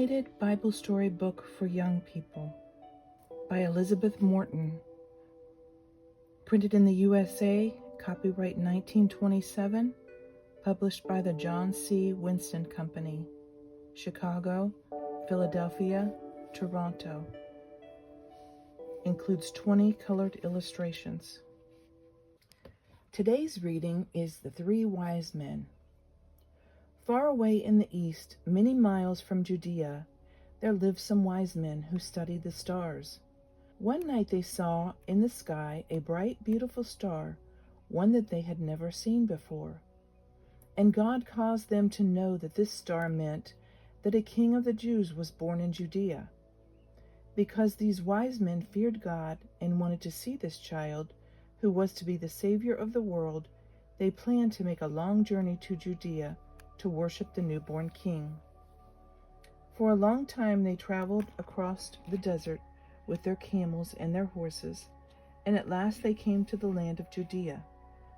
Illuminated Bible Story Book for Young People by Elizabeth Morton. Printed in the U.S.A., copyright 1927, published by the John C. Winston Company, Chicago, Philadelphia, Toronto. Includes 20 colored illustrations. Today's reading is The Three Wise Men. Far away in the east, many miles from Judea, there lived some wise men who studied the stars. One night they saw in the sky a bright, beautiful star, one that they had never seen before. And God caused them to know that this star meant that a king of the Jews was born in Judea. Because these wise men feared God and wanted to see this child, who was to be the Savior of the world, they planned to make a long journey to Judea to worship the newborn king. For a long time they traveled across the desert with their camels and their horses, and at last they came to the land of Judea,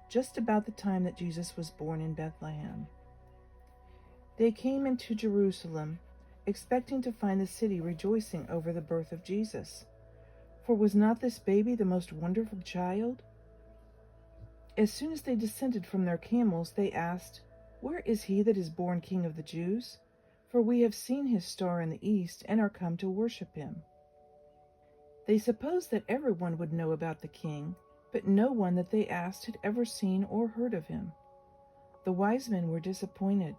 just about the time that Jesus was born in Bethlehem. They came into Jerusalem, expecting to find the city rejoicing over the birth of Jesus. For was not this baby the most wonderful child? As soon as they descended from their camels, they asked, "Where is he that is born King of the Jews? For we have seen his star in the east and are come to worship him." They supposed that everyone would know about the king, but no one that they asked had ever seen or heard of him. The wise men were disappointed,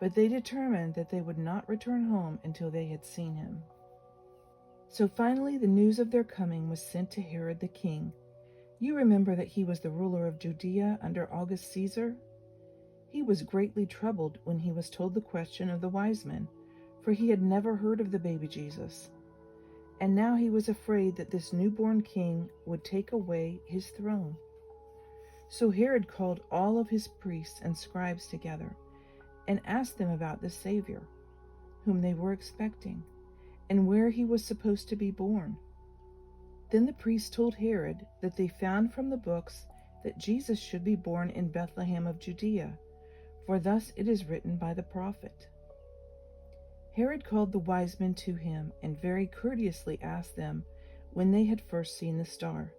but they determined that they would not return home until they had seen him. So finally the news of their coming was sent to Herod the king. You remember that he was the ruler of Judea under August Caesar? He was greatly troubled when he was told the question of the wise men, for he had never heard of the baby Jesus. And now he was afraid that this newborn king would take away his throne. So Herod called all of his priests and scribes together and asked them about the Savior, whom they were expecting, and where he was supposed to be born. Then the priests told Herod that they found from the books that Jesus should be born in Bethlehem of Judea, for thus it is written by the prophet. Herod called the wise men to him and very courteously asked them when they had first seen the star.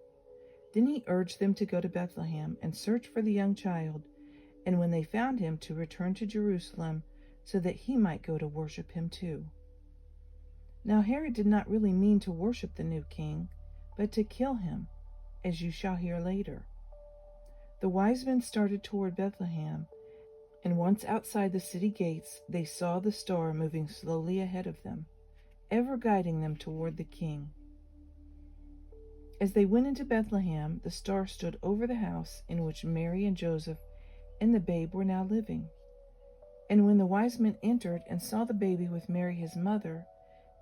Then he urged them to go to Bethlehem and search for the young child, and when they found him, to return to Jerusalem so that he might go to worship him too. Now Herod did not really mean to worship the new king, but to kill him, as you shall hear later. The wise men started toward Bethlehem, and once outside the city gates, they saw the star moving slowly ahead of them, ever guiding them toward the king. As they went into Bethlehem, the star stood over the house in which Mary and Joseph and the babe were now living. And when the wise men entered and saw the baby with Mary his mother,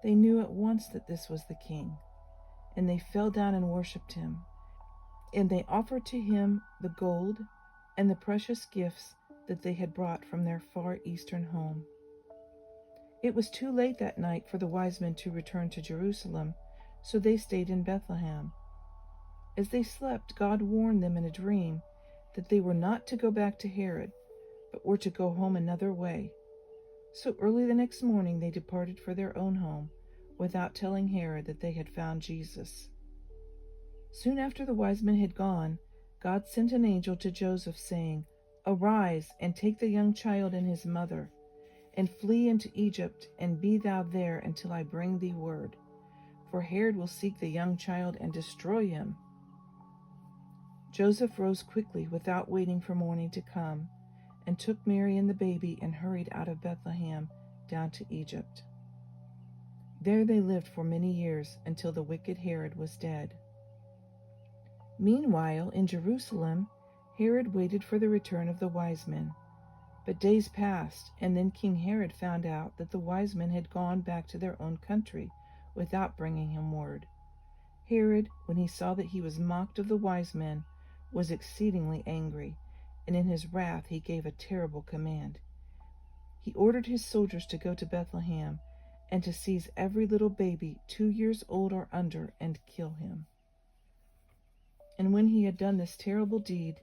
they knew at once that this was the king, and they fell down and worshipped him. And they offered to him the gold and the precious gifts that they had brought from their far eastern home. It was too late that night for the wise men to return to Jerusalem, so they stayed in Bethlehem. As they slept, God warned them in a dream that they were not to go back to Herod, but were to go home another way. So early the next morning they departed for their own home, without telling Herod that they had found Jesus. Soon after the wise men had gone, God sent an angel to Joseph, saying, "Arise, and take the young child and his mother, and flee into Egypt, and be thou there until I bring thee word. For Herod will seek the young child and destroy him." Joseph rose quickly without waiting for morning to come, and took Mary and the baby and hurried out of Bethlehem down to Egypt. There they lived for many years until the wicked Herod was dead. Meanwhile, in Jerusalem, Herod waited for the return of the wise men. But days passed, and then King Herod found out that the wise men had gone back to their own country without bringing him word. Herod, when he saw that he was mocked of the wise men, was exceedingly angry, and in his wrath he gave a terrible command. He ordered his soldiers to go to Bethlehem and to seize every little baby 2 years old or under and kill him. And when he had done this terrible deed,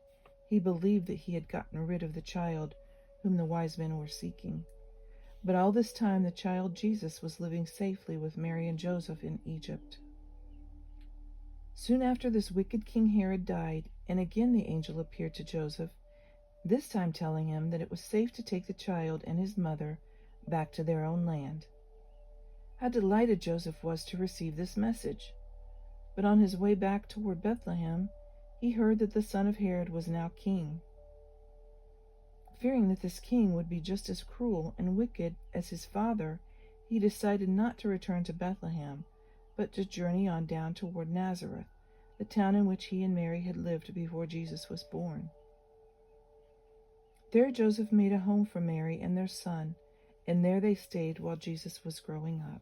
he believed that he had gotten rid of the child whom the wise men were seeking. But all this time the child Jesus was living safely with Mary and Joseph in Egypt. Soon after this, wicked King Herod died, and again the angel appeared to Joseph, this time telling him that it was safe to take the child and his mother back to their own land. How delighted Joseph was to receive this message! But on his way back toward Bethlehem, he heard that the son of Herod was now king. Fearing that this king would be just as cruel and wicked as his father, he decided not to return to Bethlehem, but to journey on down toward Nazareth, the town in which he and Mary had lived before Jesus was born. There Joseph made a home for Mary and their son, and there they stayed while Jesus was growing up.